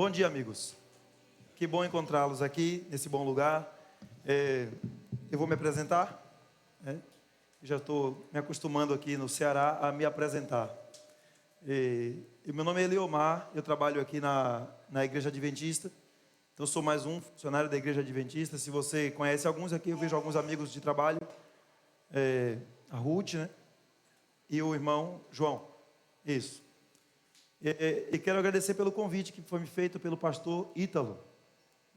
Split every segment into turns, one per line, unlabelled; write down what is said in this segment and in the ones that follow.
Bom dia, amigos. Que bom encontrá-los aqui, nesse bom lugar. Eu vou me apresentar. Já estou me acostumando aqui no Ceará a me apresentar. Meu nome é Eliomar, eu trabalho aqui na Igreja Adventista. Então, sou mais um funcionário da Igreja Adventista. Se você conhece alguns aqui, eu vejo alguns amigos de trabalho. A Ruth, né? E o irmão João. Isso. E quero agradecer pelo convite que foi me feito pelo pastor Ítalo.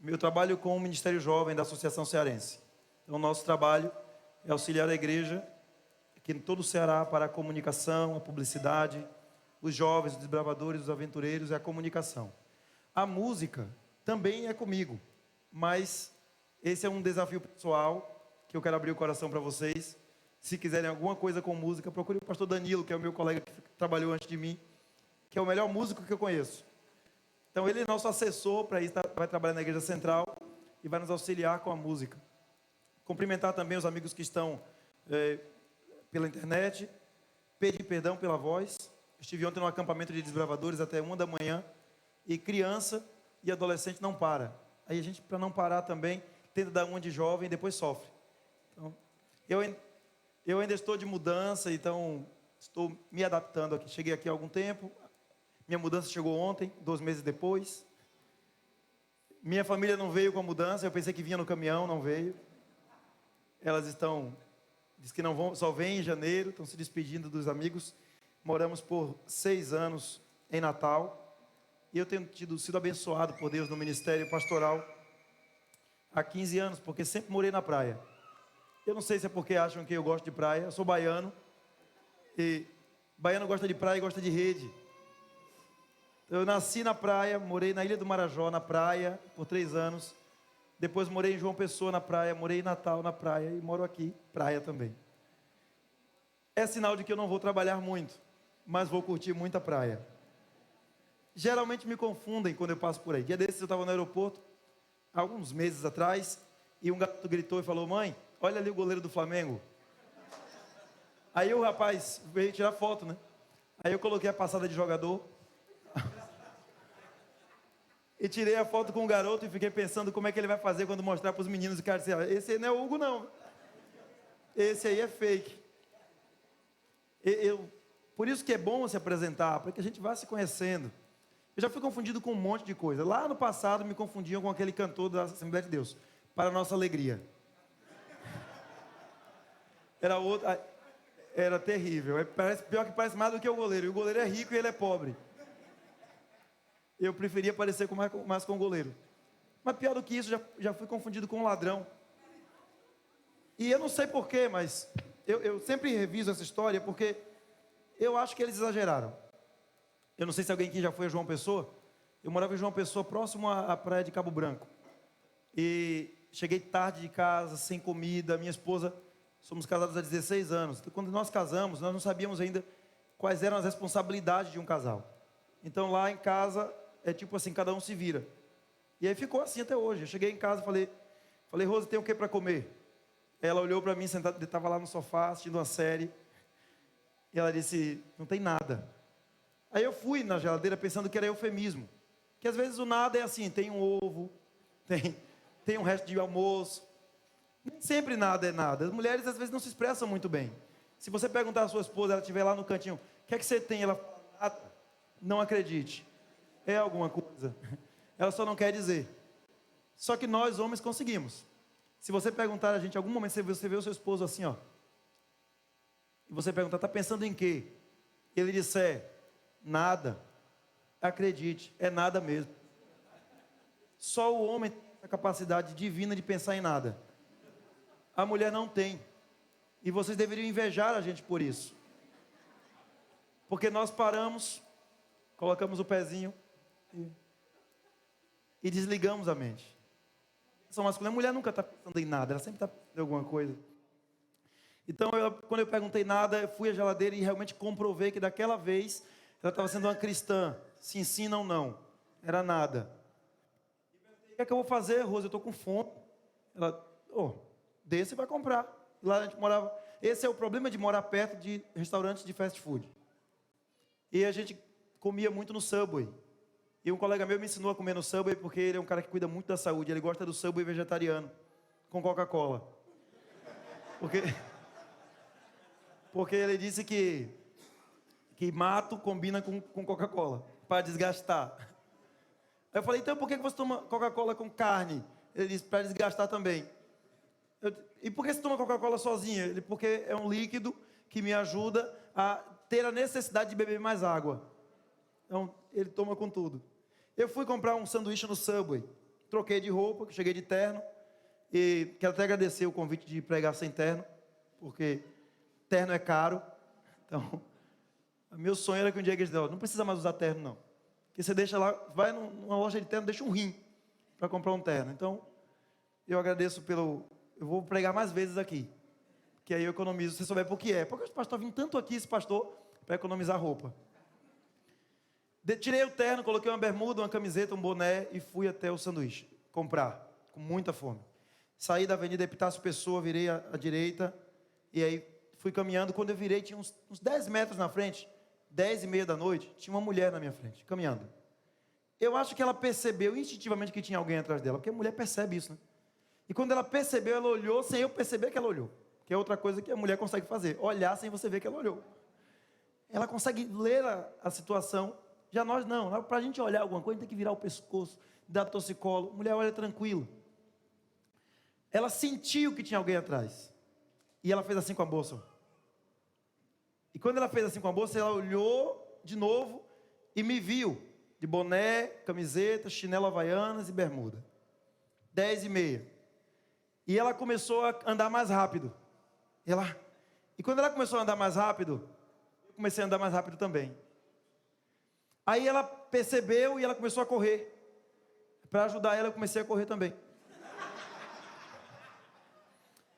Eu trabalho com o Ministério Jovem da Associação Cearense. Então, o nosso trabalho é auxiliar a igreja aqui em todo o Ceará para a comunicação, a publicidade, os jovens, os desbravadores, os aventureiros e a comunicação. A música também é comigo, mas esse é um desafio pessoal que eu quero abrir o coração para vocês. Se quiserem alguma coisa com música, procure o pastor Danilo, que é o meu colega que trabalhou antes de mim, que é o melhor músico que eu conheço. Então, ele é nosso assessor para isso, vai trabalhar na Igreja Central e vai nos auxiliar com a música. Cumprimentar também os amigos que estão pela internet, pedir perdão pela voz. Estive ontem no acampamento de desbravadores até 1 da manhã, e criança e adolescente não para. Aí a gente, para não parar também, tenta dar uma de jovem e depois sofre. Então, eu ainda estou de mudança, então estou me adaptando aqui. Cheguei aqui há algum tempo. Minha mudança chegou ontem, 2 meses depois. Minha família não veio com a mudança. Eu pensei que vinha no caminhão, não veio. Elas diz que não vão, só vêm em janeiro, estão se despedindo dos amigos. Moramos por 6 anos em Natal. E eu tenho sido abençoado por Deus no ministério pastoral há 15 anos, porque sempre morei na praia. Eu não sei se é porque acham que eu gosto de praia. Eu sou baiano. E baiano gosta de praia e gosta de rede. Eu nasci na praia, morei na Ilha do Marajó, na praia, por 3 anos. Depois morei em João Pessoa, na praia. Morei em Natal, na praia. E moro aqui, praia também. É sinal de que eu não vou trabalhar muito, mas vou curtir muita praia. Geralmente me confundem quando eu passo por aí. Dia desses eu estava no aeroporto, alguns meses atrás, e um garoto gritou e falou: mãe, olha ali o goleiro do Flamengo. Aí o rapaz veio tirar foto, né? Aí eu coloquei a passada de jogador e tirei a foto com o garoto e fiquei pensando como é que ele vai fazer quando mostrar para os meninos. E o cara disse: esse aí não é o Hugo, não. Esse aí é fake. Por isso que é bom se apresentar, para que a gente vá se conhecendo. Eu já fui confundido com um monte de coisa. Lá no passado me confundiam com aquele cantor da Assembleia de Deus, Para Nossa Alegria. Era outro, era terrível. Pior que parece mais do que o goleiro. E o goleiro é rico e ele é pobre. Eu preferia parecer mais com o goleiro. Mas pior do que isso, já fui confundido com um ladrão. E eu não sei porquê, mas eu sempre reviso essa história porque eu acho que eles exageraram. Eu não sei se alguém aqui já foi a João Pessoa. Eu morava em João Pessoa, próximo à praia de Cabo Branco. E cheguei tarde de casa, sem comida. Minha esposa, somos casados há 16 anos. Então, quando nós casamos, nós não sabíamos ainda quais eram as responsabilidades de um casal. Então, lá em casa, é tipo assim, cada um se vira. E aí ficou assim até hoje. Eu cheguei em casa e falei: Rose, tem o que para comer? Ela olhou para mim, sentada, estava lá no sofá, assistindo uma série. E ela disse: não tem nada. Aí eu fui na geladeira pensando que era eufemismo. Que às vezes o nada é assim, tem um ovo, tem um resto de almoço. Nem sempre nada é nada. As mulheres às vezes não se expressam muito bem. Se você perguntar à sua esposa, ela estiver lá no cantinho: o que é que você tem? Ela fala: não acredite. É alguma coisa. Ela só não quer dizer. Só que nós, homens, conseguimos. Se você perguntar a gente, em algum momento você vê o seu esposo assim, ó. E você perguntar: está pensando em quê? Ele disser: nada. Acredite, é nada mesmo. Só o homem tem a capacidade divina de pensar em nada. A mulher não tem. E vocês deveriam invejar a gente por isso. Porque nós paramos, colocamos o pezinho e desligamos a mente. A mulher nunca está pensando em nada, ela sempre está pensando em alguma coisa. Então, quando eu perguntei nada, eu fui à geladeira e realmente comprovei que daquela vez ela estava sendo uma cristã. Sim, não, não. Era nada. E perguntei: o que é que eu vou fazer, Rose? Eu estou com fome. Ela: desse vai comprar. Lá a gente morava. Esse é o problema de morar perto de restaurantes de fast food. E a gente comia muito no Subway. E um colega meu me ensinou a comer no Subway porque ele é um cara que cuida muito da saúde. Ele gosta do Subway vegetariano, com Coca-Cola. Porque ele disse que mato combina com Coca-Cola, para desgastar. Aí eu falei, então por que você toma Coca-Cola com carne? Ele disse, para desgastar também. E por que você toma Coca-Cola sozinha? Ele, porque é um líquido que me ajuda a ter a necessidade de beber mais água. Então, ele toma com tudo. Eu fui comprar um sanduíche no Subway. Troquei de roupa, cheguei de terno. E quero até agradecer o convite de pregar sem terno, porque terno é caro. Então, meu sonho era que um dia a igreja disse, não precisa mais usar terno, não. Porque você deixa lá, vai numa loja de terno, deixa um rim para comprar um terno. Então, eu agradeço pelo... Eu vou pregar mais vezes aqui. Que aí eu economizo, se você souber por que é. Porque o pastor vem tanto aqui, esse pastor, para economizar roupa. Tirei o terno, coloquei uma bermuda, uma camiseta, um boné e fui até o sanduíche comprar, com muita fome. Saí da Avenida Epitácio Pessoa, virei à direita e aí fui caminhando. Quando eu virei, tinha uns 10 metros na frente, 10h30 da noite, tinha uma mulher na minha frente, caminhando. Eu acho que ela percebeu instintivamente que tinha alguém atrás dela, porque a mulher percebe isso, né? E quando ela percebeu, ela olhou sem eu perceber que ela olhou. Que é outra coisa que a mulher consegue fazer, olhar sem você ver que ela olhou. Ela consegue ler a situação. Já nós não, para a gente olhar alguma coisa, tem que virar o pescoço, dar torcicolo. A mulher olha tranquilo. Ela sentiu que tinha alguém atrás. E ela fez assim com a bolsa. E quando ela fez assim com a bolsa, ela olhou de novo e me viu. De boné, camiseta, chinelo havaianas e bermuda. 10h30. E ela começou a andar mais rápido. E quando ela começou a andar mais rápido, eu comecei a andar mais rápido também. Aí ela percebeu e ela começou a correr. Para ajudar ela, eu comecei a correr também.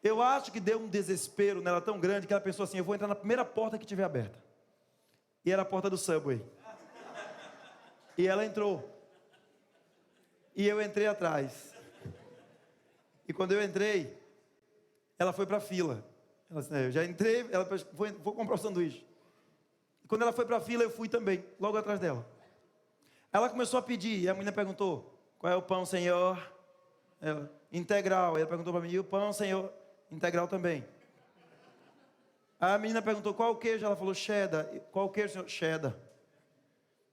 Eu acho que deu um desespero nela tão grande que ela pensou assim, eu vou entrar na primeira porta que tiver aberta. E era a porta do Subway. E ela entrou. E eu entrei atrás. E quando eu entrei, ela foi para a fila. Ela disse, eu já entrei, ela vou comprar o sanduíche. E quando ela foi para a fila, eu fui também, logo atrás dela. Ela começou a pedir, e a menina perguntou, qual é o pão, Senhor? Ela, integral. Ela perguntou para mim, e o pão, Senhor? Integral também. A menina perguntou, qual o queijo? Ela falou, cheddar. Qual o queijo, Senhor? Cheddar.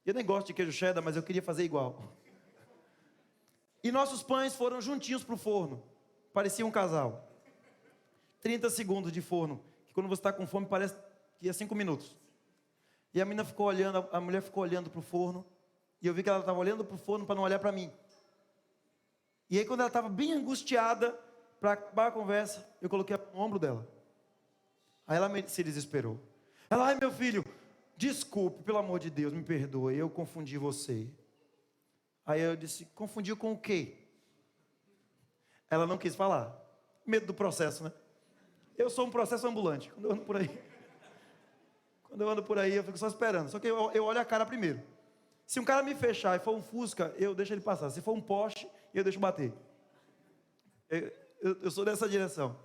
Eu nem gosto de queijo cheddar, mas eu queria fazer igual. E nossos pães foram juntinhos para o forno. Parecia um casal. 30 segundos de forno, que quando você está com fome parece que é 5 minutos. E a menina ficou olhando, a mulher ficou olhando para o forno. E eu vi que ela estava olhando para o forno para não olhar para mim. E aí quando ela estava bem angustiada, para acabar a conversa, eu coloquei no ombro dela. Aí ela se desesperou. Ela, ai meu filho, desculpe, pelo amor de Deus, me perdoe, eu confundi você. Aí eu disse, confundiu com o quê? Ela não quis falar. Medo do processo, né? Eu sou um processo ambulante. Quando eu ando por aí, eu fico só esperando. Só que eu olho a cara primeiro. Se um cara me fechar e for um Fusca, eu deixo ele passar. Se for um Porsche, eu deixo bater. Eu sou dessa direção.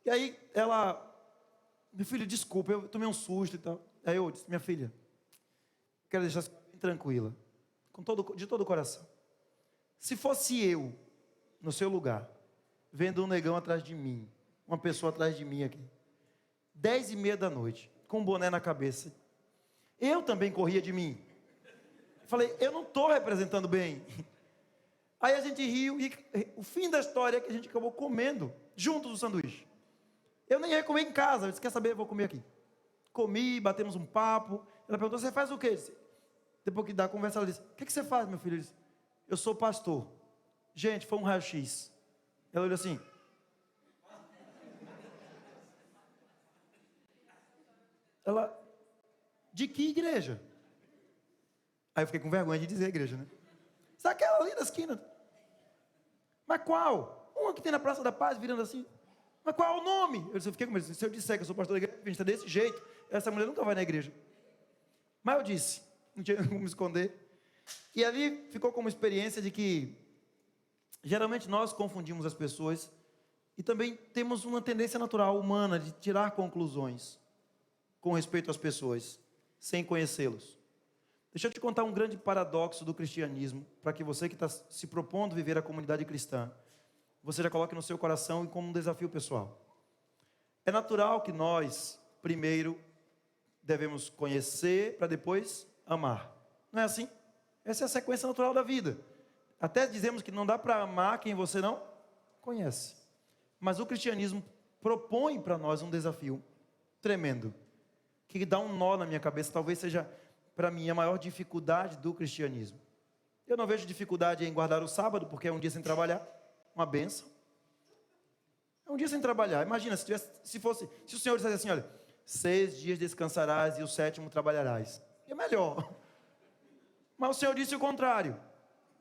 E aí ela, meu filho, desculpa, eu tomei um susto e tal. Aí eu disse, minha filha, quero deixar você bem tranquila, de todo o coração. Se fosse eu, no seu lugar, vendo um negão atrás de mim, uma pessoa atrás de mim aqui, 10h30 da noite, com um boné na cabeça, eu também corria de mim. Falei, eu não estou representando bem. Aí a gente riu e o fim da história é que a gente acabou comendo juntos o sanduíche. Eu nem ia comer em casa, eu disse, quer saber, eu vou comer aqui. Comi, batemos um papo. Ela perguntou, você faz o quê? Disse, depois que da conversa, ela disse, o que você faz, meu filho? Eu disse, eu sou pastor. Gente, foi um raio-x. Ela olhou assim. Ela, de que igreja? Aí eu fiquei com vergonha de dizer a igreja, né? Isso é aquela ali da esquina. Mas qual? Uma que tem na Praça da Paz, virando assim. Mas qual é o nome? Eu fiquei com medo. Se eu disser que eu sou pastor da igreja, a gente está desse jeito, essa mulher nunca vai na igreja. Mas eu disse, não tinha como me esconder. E ali ficou como experiência de que, geralmente nós confundimos as pessoas e também temos uma tendência natural, humana, de tirar conclusões com respeito às pessoas, sem conhecê-los. Deixa eu te contar um grande paradoxo do cristianismo, para que você que está se propondo viver a comunidade cristã, você já coloque no seu coração e como um desafio pessoal. É natural que nós, primeiro, devemos conhecer para depois amar. Não é assim? Essa é a sequência natural da vida. Até dizemos que não dá para amar quem você não conhece. Mas o cristianismo propõe para nós um desafio tremendo, que dá um nó na minha cabeça, talvez seja para mim a maior dificuldade do cristianismo. Eu não vejo dificuldade em guardar o sábado, porque é um dia sem trabalhar, uma bênção. É um dia sem trabalhar. Imagina, se o Senhor dissesse assim, olha, 6 dias descansarás e o 7º trabalharás. É melhor. Mas o Senhor disse o contrário.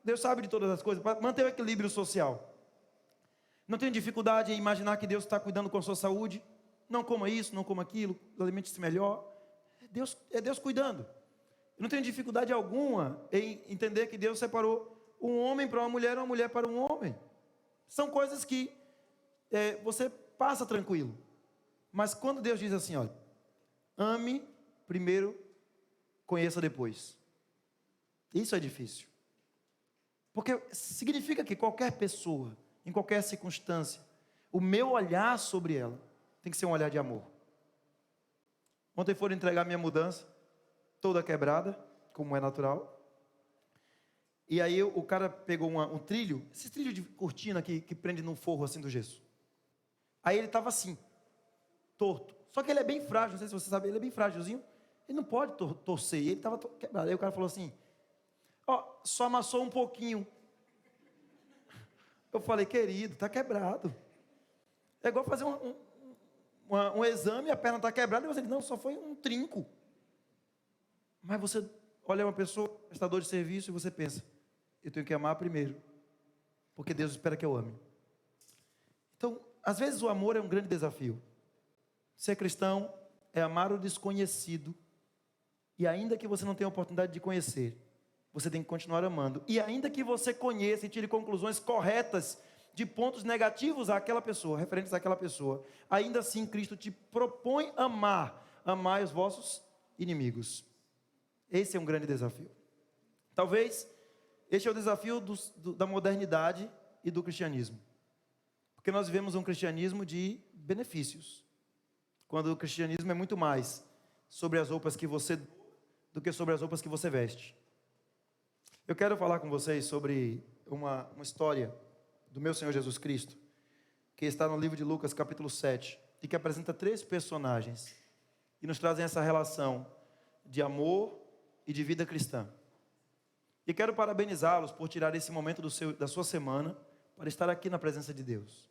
Deus sabe de todas as coisas, para manter o equilíbrio social. Não tenho dificuldade em imaginar que Deus está cuidando com a sua saúde. Não coma isso, não coma aquilo, alimente-se melhor. É Deus cuidando. Eu não tenho dificuldade alguma em entender que Deus separou um homem para uma mulher para um homem. São coisas que você passa tranquilo. Mas quando Deus diz assim, olha, ame primeiro, conheça depois. Isso é difícil. Porque significa que qualquer pessoa, em qualquer circunstância, o meu olhar sobre ela tem que ser um olhar de amor. Ontem foram entregar minha mudança, toda quebrada, como é natural. E aí o cara pegou um trilho, esse trilho de cortina que prende no forro assim do gesso. Aí ele estava assim, torto. Só que ele é bem frágil, não sei se você sabe, ele é bem frágilzinho. Ele não pode torcer, ele estava quebrado. Aí o cara falou assim, só amassou um pouquinho. Eu falei, querido, está quebrado. É igual fazer um exame, a perna está quebrada, e você diz, não, só foi um trinco. Mas você olha uma pessoa, prestador de serviço, e você pensa, eu tenho que amar primeiro, porque Deus espera que eu ame. Então, às vezes o amor é um grande desafio. Ser cristão é amar o desconhecido, e ainda que você não tenha a oportunidade de conhecer, você tem que continuar amando. E ainda que você conheça e tire conclusões corretas de pontos negativos àquela pessoa, referentes àquela pessoa, ainda assim Cristo te propõe amar os vossos inimigos. Esse é um grande desafio. Talvez este é o desafio da modernidade e do cristianismo. Porque nós vivemos um cristianismo de benefícios, quando o cristianismo é muito mais sobre as roupas que você dá do que sobre as roupas que você veste. Eu quero falar com vocês sobre uma história do meu Senhor Jesus Cristo, que está no livro de Lucas, capítulo 7, e que apresenta 3 personagens, que nos trazem essa relação de amor e de vida cristã. E quero parabenizá-los por tirar esse momento da sua semana, para estar aqui na presença de Deus,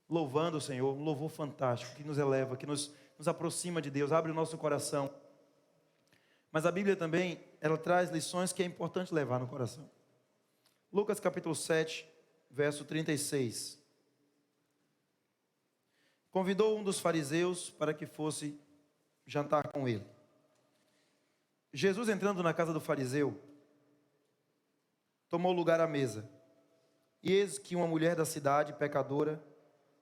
louvando o Senhor, um louvor fantástico, que nos eleva, que nos aproxima de Deus, abre o nosso coração. Mas a Bíblia também, ela traz lições que é importante levar no coração. Lucas capítulo 7, verso 36. Convidou um dos fariseus para que fosse jantar com ele. Jesus, entrando na casa do fariseu, tomou lugar à mesa. E eis que uma mulher da cidade, pecadora,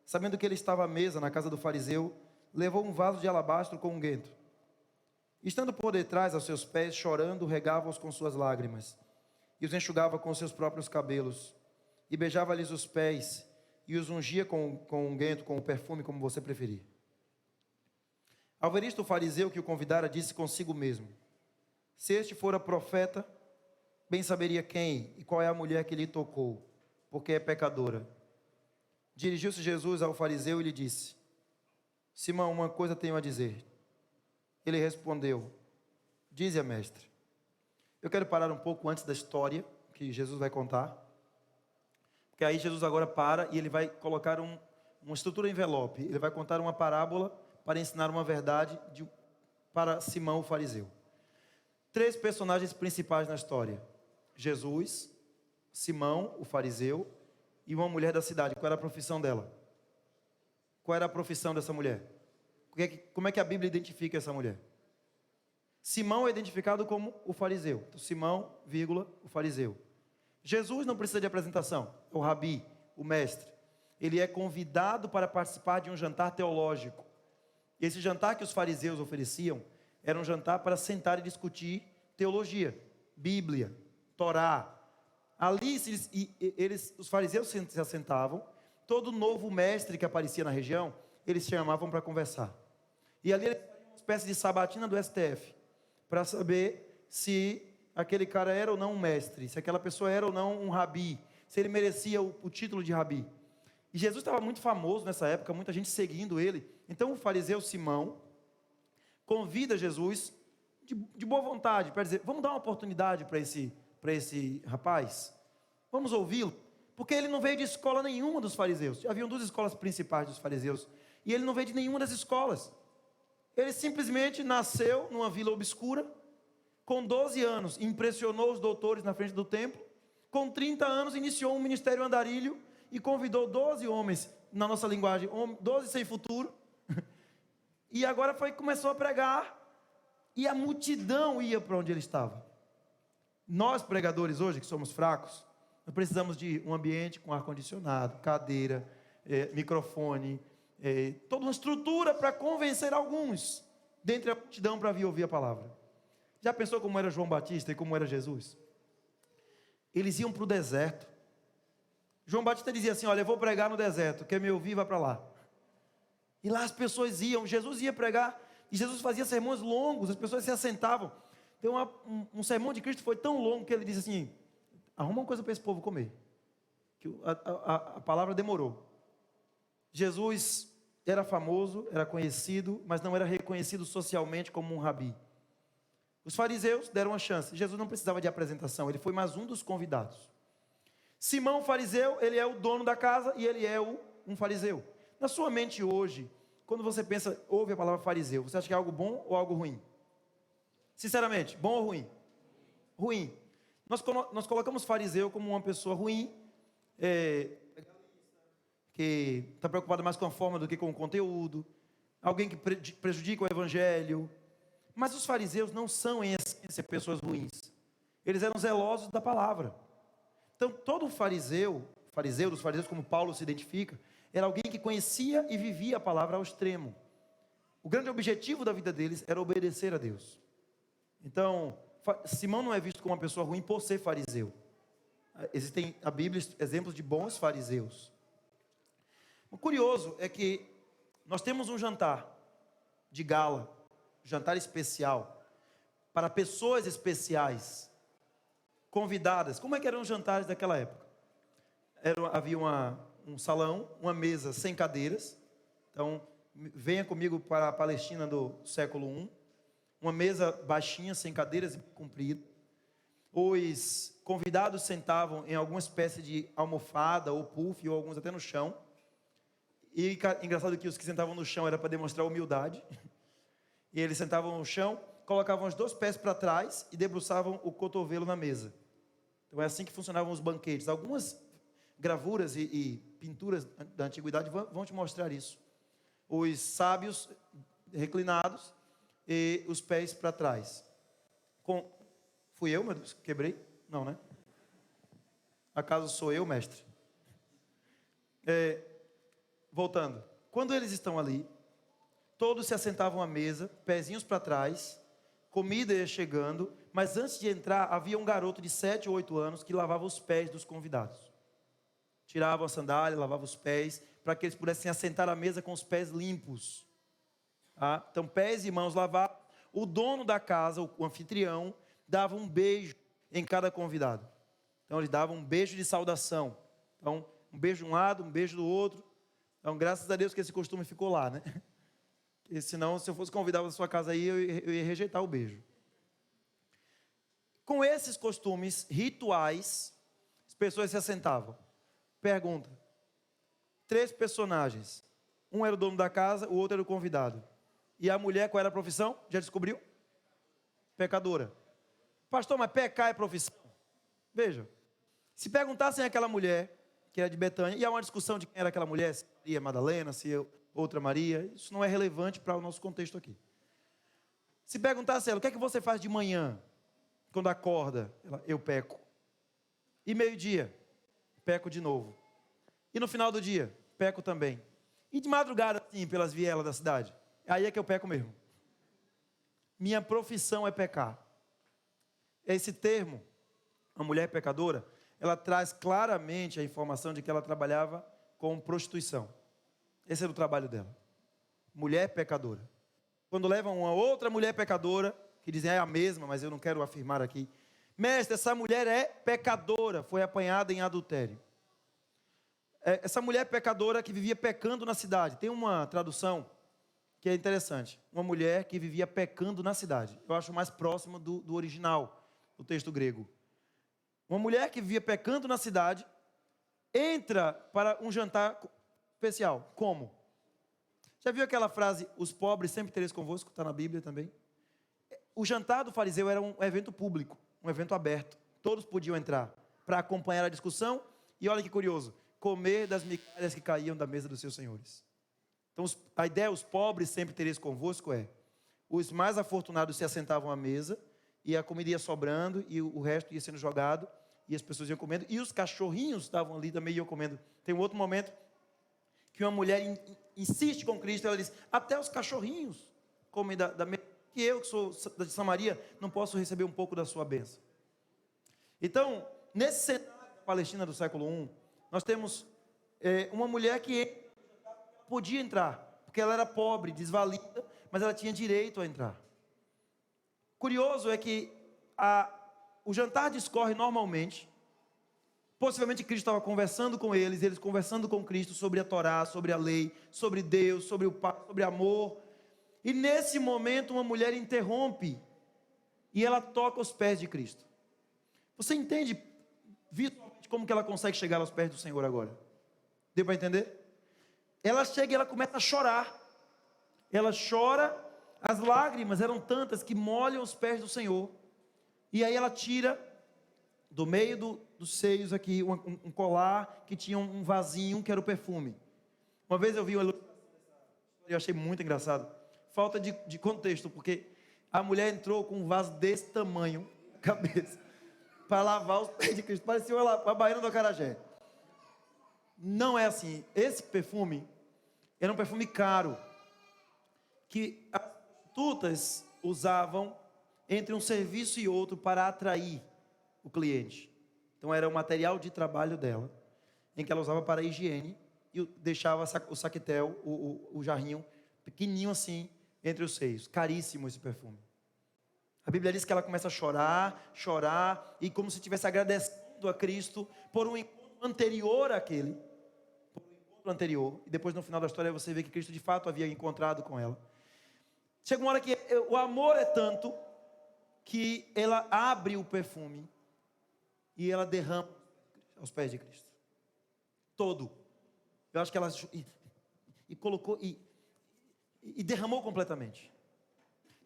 sabendo que ele estava à mesa na casa do fariseu, levou um vaso de alabastro com unguento. Estando por detrás aos seus pés, chorando, regava-os com suas lágrimas, e os enxugava com seus próprios cabelos, e beijava-lhes os pés, e os ungia com unguento, com o perfume, como você preferir. Ao ver isto, o fariseu que o convidara disse consigo mesmo, se este fora profeta, bem saberia quem e qual é a mulher que lhe tocou, porque é pecadora. Dirigiu-se Jesus ao fariseu e lhe disse, Simão, uma coisa tenho a dizer. Ele respondeu, dize-a, mestre. Eu quero parar um pouco antes da história que Jesus vai contar, porque aí Jesus agora para e ele vai colocar uma estrutura envelope. Ele vai contar uma parábola para ensinar uma verdade para Simão o fariseu. 3 personagens principais na história: Jesus, Simão o fariseu e uma mulher da cidade. Qual era a profissão dela? Qual era a profissão dessa mulher? Como é que a Bíblia identifica essa mulher? Simão é identificado como o fariseu. Então, Simão, o fariseu. Jesus não precisa de apresentação. É o rabi, o mestre. Ele é convidado para participar de um jantar teológico. Esse jantar que os fariseus ofereciam era um jantar para sentar e discutir teologia. Bíblia, Torá. Ali os fariseus se assentavam, todo novo mestre que aparecia na região, eles chamavam para conversar. E ali eles faziam uma espécie de sabatina do STF, para saber se aquele cara era ou não um mestre, se aquela pessoa era ou não um rabi, se ele merecia o título de rabi. E Jesus estava muito famoso nessa época, muita gente seguindo ele. Então o fariseu Simão convida Jesus de boa vontade, para dizer, vamos dar uma oportunidade para esse rapaz? Vamos ouvi-lo? Porque ele não veio de escola nenhuma dos fariseus. Haviam duas escolas principais dos fariseus, e ele não veio de nenhuma das escolas. Ele simplesmente nasceu numa vila obscura, com 12 anos, impressionou os doutores na frente do templo, com 30 anos iniciou um ministério andarilho, e convidou 12 homens, na nossa linguagem, 12 sem futuro, e agora começou a pregar, e a multidão ia para onde ele estava. Nós pregadores hoje, que somos fracos, nós precisamos de um ambiente com ar-condicionado, cadeira, microfone, toda uma estrutura para convencer alguns, dentre a multidão, para vir ouvir a palavra. Já pensou como era João Batista e como era Jesus? Eles iam para o deserto. João Batista dizia assim, olha, eu vou pregar no deserto, quer me ouvir, vai para lá. E lá as pessoas iam, Jesus ia pregar, e Jesus fazia sermões longos, as pessoas se assentavam. Então um sermão de Cristo foi tão longo que ele disse assim, arruma uma coisa para esse povo comer. Que a palavra demorou. Jesus era famoso, era conhecido, mas não era reconhecido socialmente como um rabi. Os fariseus deram uma chance. Jesus não precisava de apresentação, ele foi mais um dos convidados. Simão, fariseu, ele é o dono da casa e ele é um fariseu. Na sua mente hoje, quando você pensa, ouve a palavra fariseu, você acha que é algo bom ou algo ruim? Sinceramente, bom ou ruim? Ruim. Nós colocamos fariseu como uma pessoa ruim, que está preocupado mais com a forma do que com o conteúdo, alguém que prejudica o evangelho. Mas os fariseus não são, em essência, pessoas ruins. Eles eram zelosos da palavra. Então, todo fariseu dos fariseus, como Paulo se identifica, era alguém que conhecia e vivia a palavra ao extremo. O grande objetivo da vida deles era obedecer a Deus. Então, Simão não é visto como uma pessoa ruim por ser fariseu. Existem na Bíblia exemplos de bons fariseus. O curioso é que nós temos um jantar de gala, jantar especial, para pessoas especiais, convidadas. Como é que eram os jantares daquela época? Havia um salão, uma mesa sem cadeiras. Então, venha comigo para a Palestina do século I. Uma mesa baixinha, sem cadeiras e comprida. Os convidados sentavam em alguma espécie de almofada ou puff, ou alguns até no chão. E engraçado que os que sentavam no chão era para demonstrar humildade. E eles sentavam no chão, colocavam os 2 pés para trás e debruçavam o cotovelo na mesa. Então é assim que funcionavam os banquetes. Algumas gravuras e pinturas da antiguidade vão te mostrar isso. Os sábios reclinados e os pés para trás. Fui eu, meu Deus, quebrei? Não, né? Acaso sou eu, mestre? Voltando. Quando eles estão ali, todos se assentavam à mesa, pezinhos para trás, comida ia chegando, mas antes de entrar, havia um garoto de 7 ou 8 anos que lavava os pés dos convidados. Tirava a sandália, lavava os pés, para que eles pudessem assentar à mesa com os pés limpos. Então, pés e mãos lavados. O dono da casa, o anfitrião, dava um beijo em cada convidado. Então, ele dava um beijo de saudação. Então, um beijo de um lado, um beijo do outro. Então, graças a Deus que esse costume ficou lá, né? Porque senão, se eu fosse convidar para a sua casa aí, eu ia rejeitar o beijo. Com esses costumes rituais, as pessoas se assentavam. Pergunta. 3 personagens. Um era o dono da casa, o outro era o convidado. E a mulher, qual era a profissão? Já descobriu? Pecadora. Pastor, mas pecar é profissão? Veja. Se perguntassem àquela mulher, que era de Betânia, e há uma discussão de quem era aquela mulher, se Maria Madalena, se outra Maria, isso não é relevante para o nosso contexto aqui. Se perguntasse a ela, o que é que você faz de manhã, quando acorda? Eu peco. E meio-dia, peco de novo. E no final do dia, peco também. E de madrugada, assim, pelas vielas da cidade, aí é que eu peco mesmo. Minha profissão é pecar. Esse termo, uma mulher pecadora, ela traz claramente a informação de que ela trabalhava com prostituição. Esse era o trabalho dela. Mulher pecadora. Quando levam uma outra mulher pecadora, que dizem é a mesma, mas eu não quero afirmar aqui. Mestre, essa mulher é pecadora, foi apanhada em adultério. Essa mulher pecadora que vivia pecando na cidade. Tem uma tradução que é interessante. Uma mulher que vivia pecando na cidade. Eu acho mais próximo do original, do texto grego. Uma mulher que vivia pecando na cidade, entra para um jantar especial. Como? Já viu aquela frase, os pobres sempre tereis convosco? Está na Bíblia também. O jantar do fariseu era um evento público, um evento aberto. Todos podiam entrar para acompanhar a discussão. E olha que curioso, comer das migalhas que caíam da mesa dos seus senhores. Então a ideia, os pobres sempre tereis convosco, os mais afortunados se assentavam à mesa, e a comida ia sobrando, e o resto ia sendo jogado, e as pessoas iam comendo, e os cachorrinhos estavam ali também e iam comendo. Tem um outro momento que uma mulher insiste com Cristo, ela diz, até os cachorrinhos comem da mesa, que eu que sou de Samaria, não posso receber um pouco da sua bênção. Então, nesse cenário da Palestina do século I, nós temos uma mulher que podia entrar, porque ela era pobre, desvalida, mas ela tinha direito a entrar. Curioso é que o jantar discorre normalmente. Possivelmente Cristo estava conversando com eles conversando com Cristo sobre a Torá, sobre a lei, sobre Deus, sobre o Pai, sobre amor. E nesse momento uma mulher interrompe e ela toca os pés de Cristo. Você entende visualmente como que ela consegue chegar aos pés do Senhor agora? Deu para entender? Ela chega e ela começa a chorar. Ela chora, as lágrimas eram tantas que molham os pés do Senhor. E aí ela tira do meio dos seios aqui um colar que tinha um vasinho que era o perfume. Uma vez eu vi uma ilustração dessa história e eu achei muito engraçado. Falta de contexto, porque a mulher entrou com um vaso desse tamanho na cabeça para lavar os pés de Cristo. Parecia a baiana do acarajé. Não é assim. Esse perfume era um perfume caro que as prostitutas usavam entre um serviço e outro para atrair o cliente. Então era o material de trabalho dela, em que ela usava para a higiene e deixava o saquetel, o jarrinho pequenininho assim entre os seios. Caríssimo esse perfume. A Bíblia diz que ela começa a chorar, e como se estivesse agradecendo a Cristo por um encontro anterior àquele. E depois no final da história você vê que Cristo de fato havia encontrado com ela. Chega uma hora que o amor é tanto que ela abre o perfume e ela derrama aos pés de Cristo. Todo. Eu acho que ela colocou e derramou completamente.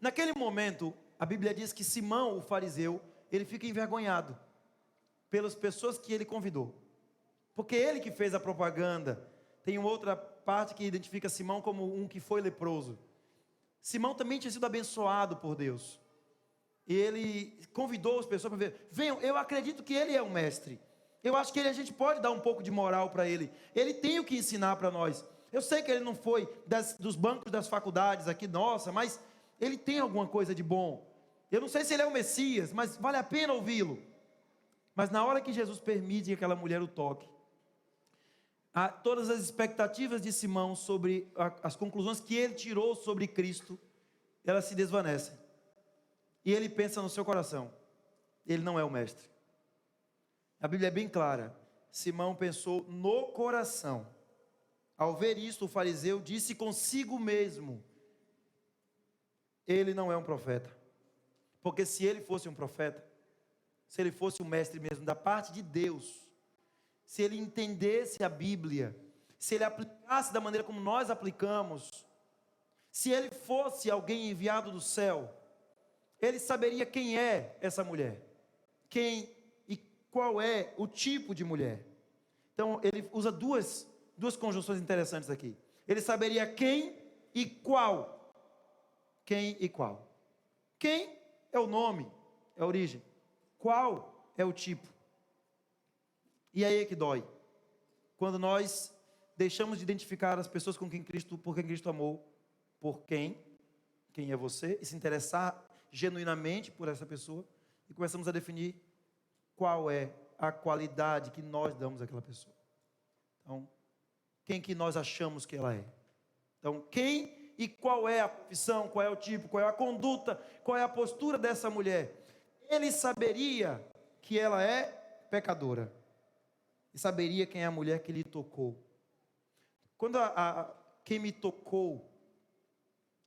Naquele momento, a Bíblia diz que Simão, o fariseu, ele fica envergonhado pelas pessoas que ele convidou. Porque ele que fez a propaganda. Tem uma outra parte que identifica Simão como um que foi leproso. Simão também tinha sido abençoado por Deus. E ele convidou as pessoas para ver. Venham, eu acredito que ele é um mestre. Eu acho que a gente pode dar um pouco de moral para ele. Ele tem o que ensinar para nós. Eu sei que ele não foi dos bancos das faculdades aqui, nossa, mas ele tem alguma coisa de bom. Eu não sei se ele é o Messias, mas vale a pena ouvi-lo. Mas na hora que Jesus permite que aquela mulher o toque, todas as expectativas de Simão sobre as conclusões que ele tirou sobre Cristo, elas se desvanecem. E ele pensa no seu coração, ele não é o mestre. A Bíblia é bem clara. Simão pensou no coração. Ao ver isto, o fariseu disse consigo mesmo: ele não é um profeta. Porque se ele fosse um profeta, se ele fosse um mestre mesmo da parte de Deus, se ele entendesse a Bíblia, se ele aplicasse da maneira como nós aplicamos, se ele fosse alguém enviado do céu, ele saberia quem é essa mulher, quem e qual é o tipo de mulher. Então ele usa duas conjunções interessantes aqui. Ele saberia quem e qual. Quem e qual. Quem é o nome, é a origem. Qual é o tipo. E aí é que dói. Quando nós deixamos de identificar as pessoas por quem Cristo amou, por quem é você, e se interessar genuinamente por essa pessoa, e começamos a definir qual é a qualidade que nós damos àquela pessoa. Então, quem que nós achamos que ela é? Então, quem e qual é a profissão, qual é o tipo, qual é a conduta, qual é a postura dessa mulher? Ele saberia que ela é pecadora. E saberia quem é a mulher que lhe tocou. Quando quem me tocou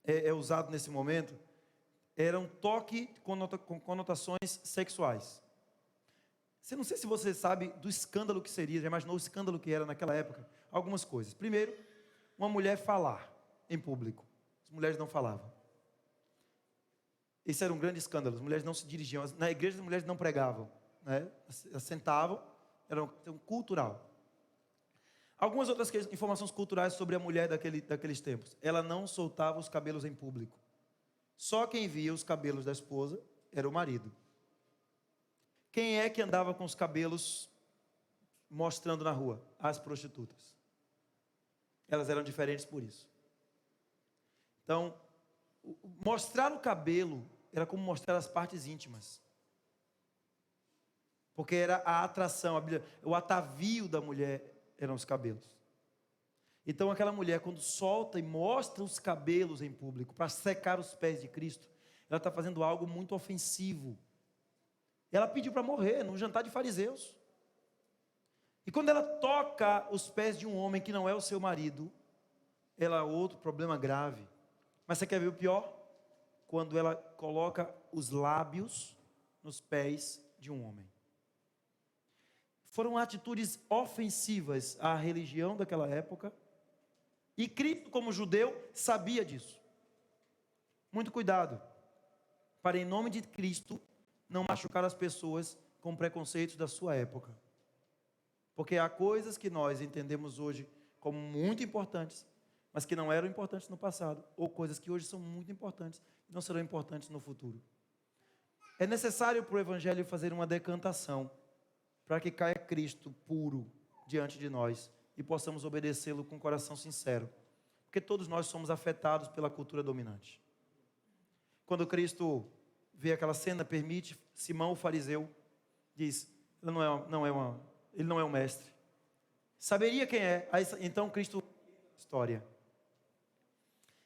é usado nesse momento, era um toque com conotações sexuais. Não sei se você sabe do escândalo que seria, já imaginou o escândalo que era naquela época? Algumas coisas. Primeiro, uma mulher falar em público. As mulheres não falavam. Esse era um grande escândalo. As mulheres não se dirigiam. Na igreja, as mulheres não pregavam, né? Elas sentavam, era um cultural. Algumas outras informações culturais sobre a mulher daqueles tempos. Ela não soltava os cabelos em público. Só quem via os cabelos da esposa era o marido. Quem é que andava com os cabelos mostrando na rua? As prostitutas. Elas eram diferentes por isso. Então, mostrar o cabelo era como mostrar as partes íntimas. Porque era a atração, o atavio da mulher eram os cabelos. Então aquela mulher, quando solta e mostra os cabelos em público para secar os pés de Cristo, ela está fazendo algo muito ofensivo. Ela pediu para morrer num jantar de fariseus. E quando ela toca os pés de um homem que não é o seu marido, ela é outro problema grave. Mas você quer ver o pior? Quando ela coloca os lábios nos pés de um homem. Foram atitudes ofensivas à religião daquela época. E Cristo, como judeu, sabia disso. Muito cuidado, para em nome de Cristo, não machucar as pessoas com preconceitos da sua época. Porque há coisas que nós entendemos hoje como muito importantes, mas que não eram importantes no passado, ou coisas que hoje são muito importantes e não serão importantes no futuro. É necessário para o Evangelho fazer uma decantação, para que caia Cristo puro diante de nós e possamos obedecê-lo com coração sincero, porque todos nós somos afetados pela cultura dominante. Quando Cristo vê aquela cena, permite, Simão o fariseu diz: ele não é um mestre. Saberia quem é? Aí, então Cristo história.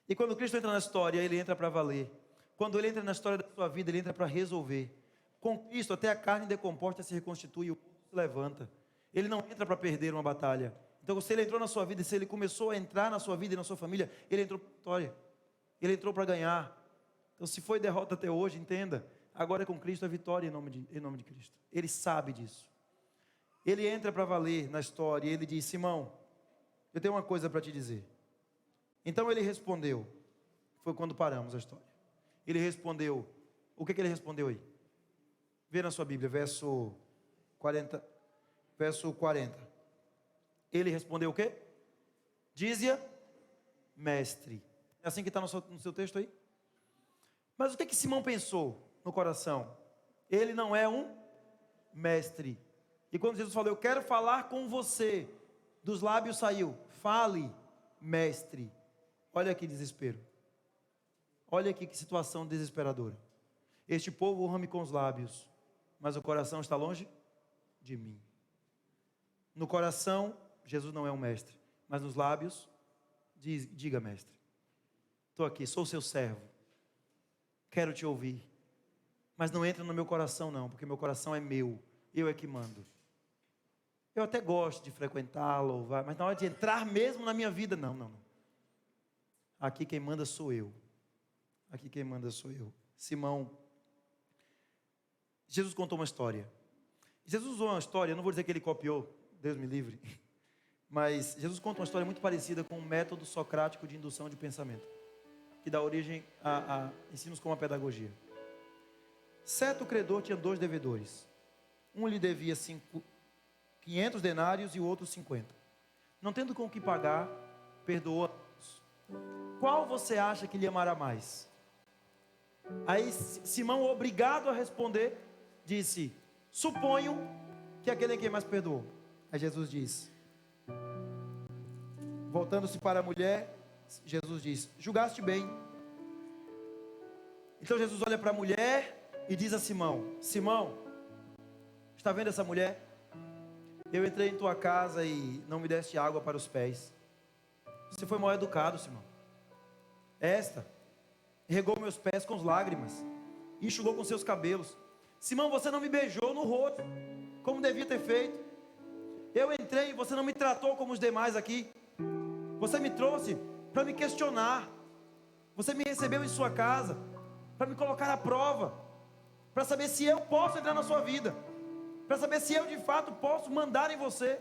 E quando Cristo entra na história, ele entra para valer. Quando ele entra na história da sua vida, ele entra para resolver. Com Cristo, até a carne decomposta se reconstitui e o corpo se levanta. Ele não entra para perder uma batalha. Então, se ele entrou na sua vida, se ele começou a entrar na sua vida e na sua família, ele entrou para a vitória. Ele entrou para ganhar. Então, se foi derrota até hoje, entenda, agora é com Cristo a vitória em nome de Cristo. Ele sabe disso. Ele entra para valer na história e ele diz: Simão, eu tenho uma coisa para te dizer. Então ele respondeu, foi quando paramos a história. Ele respondeu, o que ele respondeu aí? Vê na sua Bíblia, verso 40. Ele respondeu o quê? Dizia, mestre. É assim que está no seu texto aí? Mas o que Simão pensou no coração? Ele não é um mestre. E quando Jesus falou: eu quero falar com você, dos lábios saiu: fale, mestre. Olha que desespero. Olha aqui que situação desesperadora. Este povo honra-me com os lábios, mas o coração está longe de mim. No coração, Jesus não é um mestre, mas nos lábios, diga, mestre. Estou aqui, sou seu servo. Quero te ouvir. Mas não entra no meu coração não, porque meu coração é meu. Eu é que mando. Eu até gosto de frequentar, louvar, mas na hora de entrar mesmo na minha vida, não. Aqui quem manda sou eu. Aqui quem manda sou eu. Simão. Jesus contou uma história. Jesus usou uma história, eu não vou dizer que ele copiou, Deus me livre. Mas Jesus conta uma história muito parecida com o método socrático de indução de pensamento, que dá origem a ensinos como a pedagogia. Certo credor tinha 2 devedores. Um lhe devia 500 denários e o outro 50. Não tendo com o que pagar, perdoou. Qual você acha que lhe amará mais? Aí Simão, obrigado a responder, disse: suponho que aquele em quem mais perdoou. Aí Jesus diz, voltando-se para a mulher, Jesus diz: julgaste bem. Então Jesus olha para a mulher e diz a Simão: Simão, está vendo essa mulher? Eu entrei em tua casa e não me deste água para os pés. Você foi mal educado, Simão. Esta regou meus pés com lágrimas, enxugou com seus cabelos. Simão, você não me beijou no rosto, como devia ter feito. Eu entrei e você não me tratou como os demais aqui. Você me trouxe para me questionar. Você me recebeu em sua casa para me colocar à prova, para saber se eu posso entrar na sua vida, para saber se eu de fato posso mandar em você.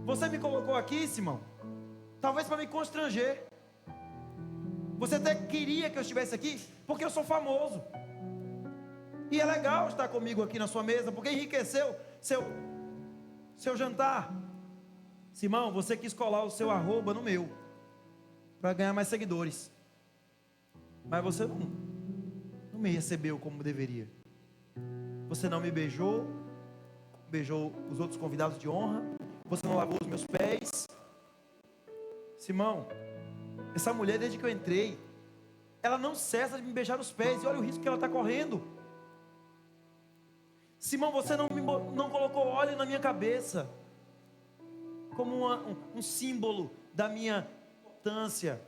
Você me colocou aqui, Simão, talvez para me constranger. Você até queria que eu estivesse aqui porque eu sou famoso, e é legal estar comigo aqui na sua mesa, porque enriqueceu seu jantar. Simão, você quis colar o seu arroba no meu, para ganhar mais seguidores, mas você não me recebeu como deveria. Você não me beijou os outros convidados de honra. Você não lavou os meus pés. Simão, essa mulher, desde que eu entrei, ela não cessa de me beijar os pés, e olha o risco que ela está correndo. Simão, você não colocou óleo na minha cabeça, como um símbolo da minha importância.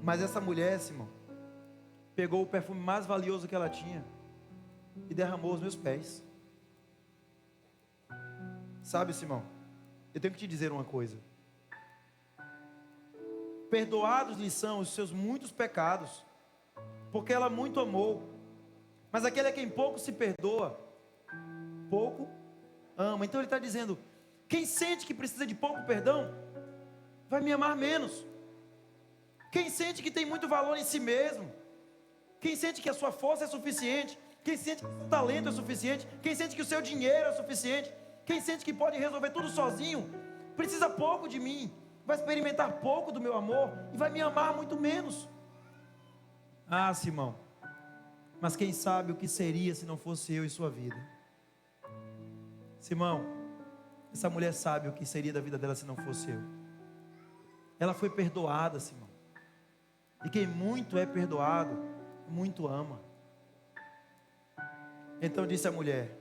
Mas essa mulher, Simão, pegou o perfume mais valioso que ela tinha e derramou aos meus pés. Sabe, Simão, eu tenho que te dizer uma coisa: perdoados lhe são os seus muitos pecados, porque ela muito amou. Mas aquele a quem pouco se perdoa, pouco ama. Então ele está dizendo: quem sente que precisa de pouco perdão, vai me amar menos. Quem sente que tem muito valor em si mesmo, quem sente que a sua força é suficiente, quem sente que o seu talento é suficiente, quem sente que o seu dinheiro é suficiente, quem sente que pode resolver tudo sozinho, precisa pouco de mim, vai experimentar pouco do meu amor e vai me amar muito menos. Ah, Simão, mas quem sabe o que seria se não fosse eu e sua vida? Simão, essa mulher sabe o que seria da vida dela se não fosse eu. Ela foi perdoada, Simão. E quem muito é perdoado, muito ama. Então disse a mulher: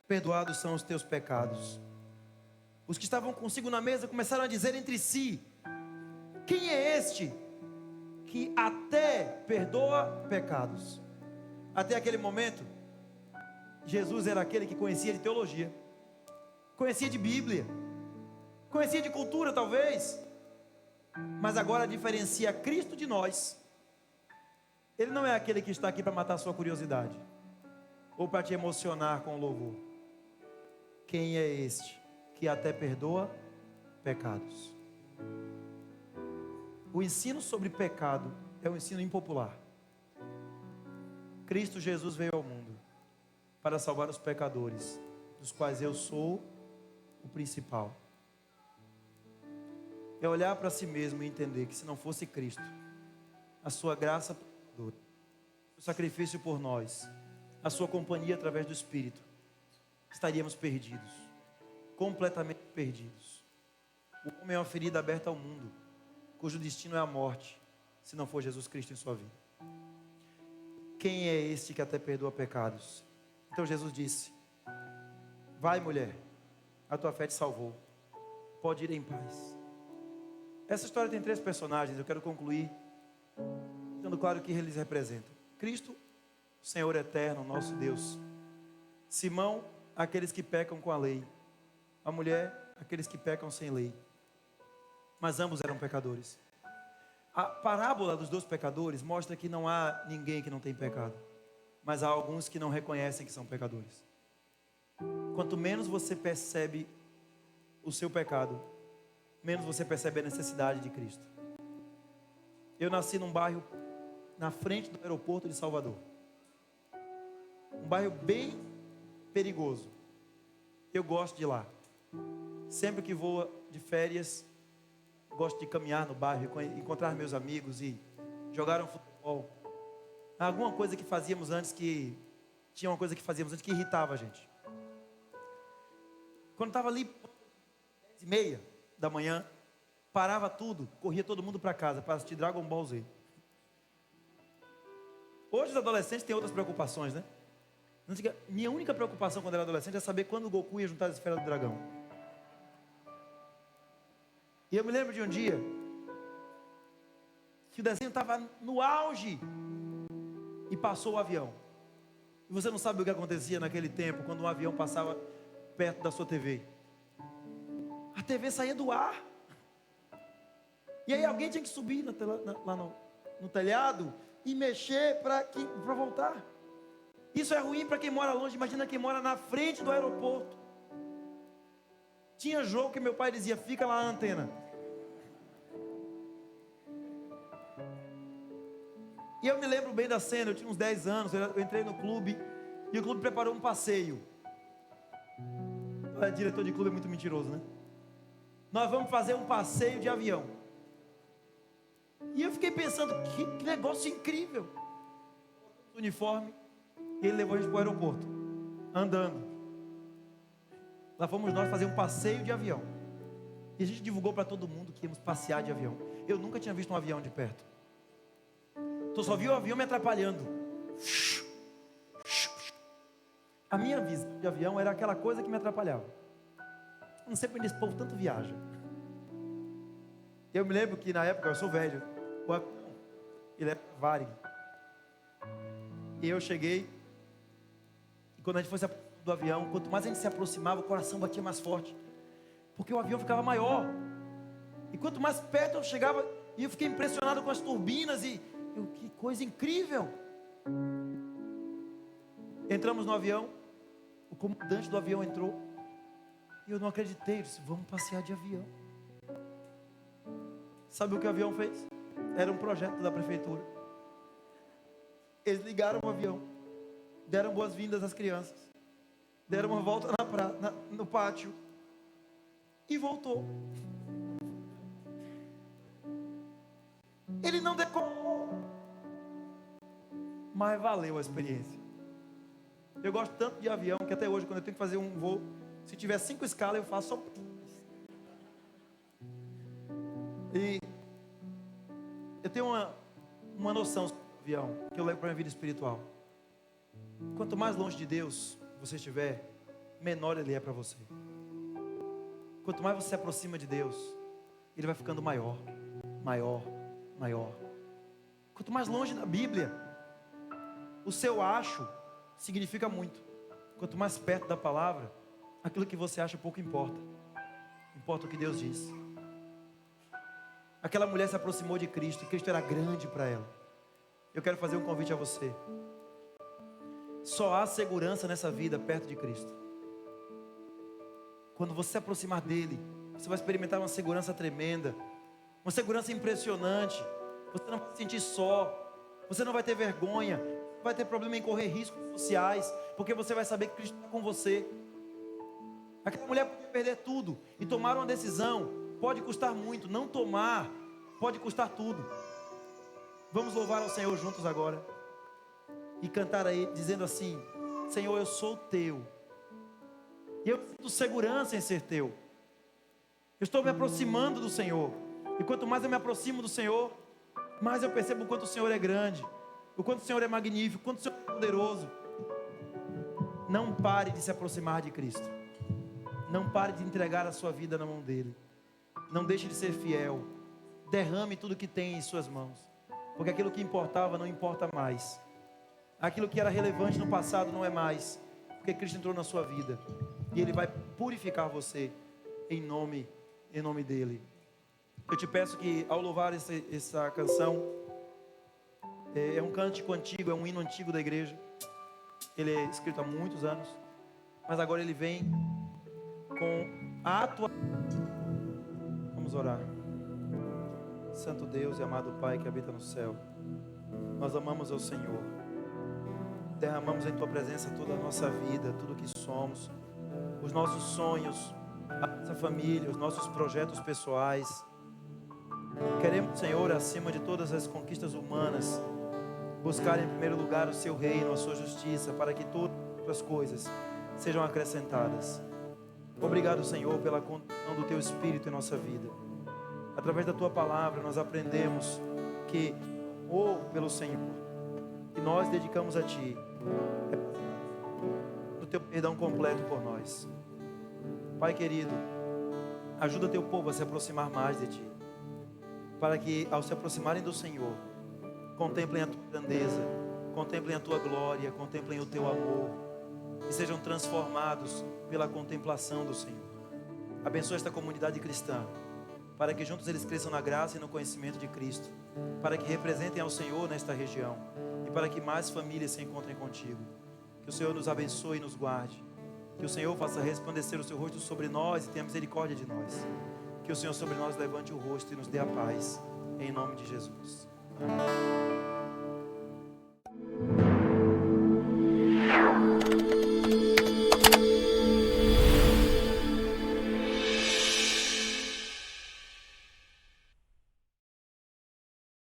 perdoados são os teus pecados. Os que estavam consigo na mesa começaram a dizer entre si: quem é este que até perdoa pecados? Até aquele momento, Jesus era aquele que conhecia de teologia, conhecia de Bíblia, conhecia de cultura talvez, mas agora diferencia Cristo de nós. Ele não é aquele que está aqui para matar a sua curiosidade, ou para te emocionar com o louvor. Quem é este que até perdoa pecados? O ensino sobre pecado é um ensino impopular. Cristo Jesus veio ao mundo para salvar os pecadores, dos quais eu sou o principal. É olhar para si mesmo e entender que se não fosse Cristo, a sua graça, o sacrifício por nós, a sua companhia através do Espírito, estaríamos perdidos, completamente perdidos. O homem é uma ferida aberta ao mundo, cujo destino é a morte, se não for Jesus Cristo em sua vida. Quem é este que até perdoa pecados? Então Jesus disse: vai, mulher, a tua fé te salvou, pode ir em paz. Essa história tem 3 personagens. Eu quero concluir deixando claro o que eles representam: Cristo, o Senhor eterno, nosso Deus; Simão, aqueles que pecam com a lei; a mulher, aqueles que pecam sem lei. Mas ambos eram pecadores. A parábola dos 2 pecadores mostra que não há ninguém que não tem pecado, mas há alguns que não reconhecem que são pecadores. Quanto menos você percebe o seu pecado, menos você percebe a necessidade de Cristo. Eu nasci num bairro na frente do aeroporto de Salvador, um bairro bem perigoso. Eu gosto de ir lá. Sempre que vou de férias, gosto de caminhar no bairro, encontrar meus amigos e jogar um futebol. Alguma coisa que fazíamos antes que... Tinha uma coisa que fazíamos antes que irritava a gente. Quando estava ali 10h30 da manhã, parava tudo, corria todo mundo para casa para assistir Dragon Ball Z. Hoje os adolescentes têm outras preocupações, né? Minha única preocupação quando era adolescente é saber quando o Goku ia juntar as esferas do dragão. E eu me lembro de um dia que o desenho estava no auge e passou o avião. E você não sabe o que acontecia naquele tempo quando um avião passava perto da sua TV. A TV saía do ar. E aí alguém tinha que subir lá no telhado e mexer para voltar. Isso é ruim para quem mora longe. Imagina quem mora na frente do aeroporto. Tinha jogo que meu pai dizia: fica lá a antena. E eu me lembro bem da cena. Eu tinha uns 10 anos, eu entrei no clube e o clube preparou um passeio. O diretor de clube é muito mentiroso, né? Nós vamos fazer um passeio de avião. E eu fiquei pensando: que negócio incrível. O uniforme. E ele levou a gente para o aeroporto, andando. Lá fomos nós fazer um passeio de avião. E a gente divulgou para todo mundo que íamos passear de avião. Eu nunca tinha visto um avião de perto. Eu só vi o avião me atrapalhando. A minha visão de avião era aquela coisa que me atrapalhava. Eu não sei porque esse povo tanto viaja. Eu me lembro que na época, eu sou velho, o avião, ele era Varig. E eu cheguei, e quando a gente foi do avião, quanto mais a gente se aproximava, o coração batia mais forte, porque o avião ficava maior. E quanto mais perto eu chegava, e eu fiquei impressionado com as turbinas, que coisa incrível. Entramos no avião, o comandante do avião entrou, e eu não acreditei. Eu disse: vamos passear de avião. Sabe o que o avião fez? Era um projeto da prefeitura. Eles ligaram o avião, deram boas-vindas às crianças, deram uma volta no pátio e voltou. Ele não decolou, mas valeu a experiência. Eu gosto tanto de avião que até hoje, quando eu tenho que fazer um voo, se tiver 5 escalas, eu faço só. E eu tenho uma noção sobre o avião que eu levo para a minha vida espiritual. Quanto mais longe de Deus você estiver, menor Ele é para você. Quanto mais você se aproxima de Deus, Ele vai ficando maior, maior, maior. Quanto mais longe da Bíblia, o seu acho significa muito. Quanto mais perto da palavra, aquilo que você acha pouco importa. Importa o que Deus diz. Aquela mulher se aproximou de Cristo, e Cristo era grande para ela. Eu quero fazer um convite a você. Só há segurança nessa vida perto de Cristo. Quando você se aproximar dele, você vai experimentar uma segurança tremenda, uma segurança impressionante. Você não vai se sentir só, você não vai ter vergonha, não vai ter problema em correr riscos sociais, porque você vai saber que Cristo está com você. Aquela mulher podia perder tudo e tomar uma decisão. Pode custar muito, não tomar pode custar tudo. Vamos louvar ao Senhor juntos agora e cantar a Ele, dizendo assim: Senhor, eu sou teu, e eu sinto segurança em ser teu. Eu estou me aproximando do Senhor, e quanto mais eu me aproximo do Senhor, mais eu percebo o quanto o Senhor é grande, o quanto o Senhor é magnífico, o quanto o Senhor é poderoso. Não pare de se aproximar de Cristo. Não pare de entregar a sua vida na mão dele. Não deixe de ser fiel. Derrame tudo que tem em suas mãos, porque aquilo que importava não importa mais. Aquilo que era relevante no passado não é mais, porque Cristo entrou na sua vida e Ele vai purificar você em nome dele. Eu te peço que, ao louvar essa canção, é um cântico antigo, é um hino antigo da igreja. Ele é escrito há muitos anos, mas agora ele vem com a atuação. Vamos orar. Santo Deus e amado Pai que habita no céu, nós amamos ao Senhor. Derramamos em Tua presença toda a nossa vida, tudo que somos, os nossos sonhos, a nossa família, os nossos projetos pessoais. Queremos, Senhor, acima de todas as conquistas humanas, buscar em primeiro lugar o Seu reino, a Sua justiça, para que todas as outras coisas sejam acrescentadas. Obrigado, Senhor, pela condução do Teu Espírito em nossa vida. Através da Tua palavra nós aprendemos que amor pelo Senhor que nós dedicamos a Ti, no Teu perdão completo por nós. Pai querido, ajuda Teu povo a se aproximar mais de Ti, para que ao se aproximarem do Senhor, contemplem a Tua grandeza, contemplem a Tua glória, contemplem o Teu amor, e sejam transformados pela contemplação do Senhor. Abençoa esta comunidade cristã, para que juntos eles cresçam na graça e no conhecimento de Cristo, para que representem ao Senhor nesta região, e para que mais famílias se encontrem contigo. Que o Senhor nos abençoe e nos guarde, que o Senhor faça resplandecer o seu rosto sobre nós e tenha misericórdia de nós, que o Senhor sobre nós levante o rosto e nos dê a paz, em nome de Jesus. Amém.